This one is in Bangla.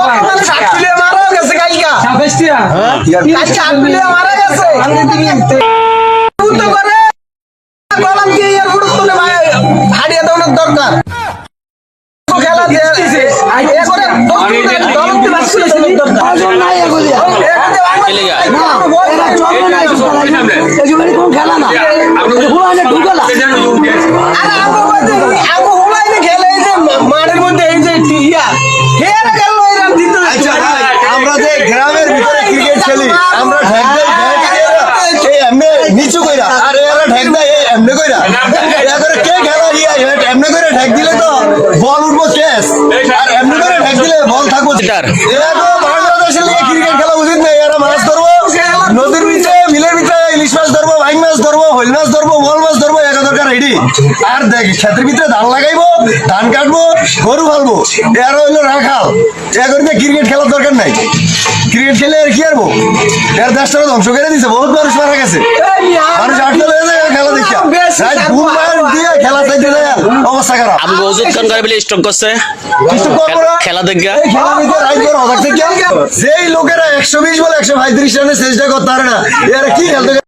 দরকার খেলা মাঠের মধ্যে এই যে আমরা যে গ্রামের ভিতরে ক্রিকেট খেলি আমরা নিচু কইরা আর এরা ঢেক দেয় এমনি কইরা কে খেলা এমনি করে ঢেক দিলে তো বল উঠবো ক্যাচ আর এমনি করে ঢেক দিলে বল থাকবো বাংলাদেশের লিগে ক্রিকেট খেলা উচিত নেই। এরা মাছ ধরবো নদীর ভিতরে বিলের ভিতরে ইলিশ মাছ ধরবো ভাই মাছ ধরবো হইল মাছ ধরবো বল মাছ ধরবো একা দরকার রেডি। আর দেখ ক্ষেতের ভিতরে ধান লাগাইবো ধান কাটবো গরু ফালবো এর হইলো রাখাল এ করে ক্রিকেট খেলার দরকার নাই। ক্রিকেট খেলে আর কি আরবো এর দেশটা ধ্বংস করে দিছে বহুত মানুষ মারা গেছে মানুষ আটকে হয়ে যায় খেলা দেখিয়া দিয়ে খেলা চাইতে যায় অবস্থা খারাপ। আমি ওজুদ খান করে বলে স্টক করছে খেলা দেখা যেই লোকেরা 120 বলে 135 রানের চেষ্টা করতে পারে না এরা কি খেলতে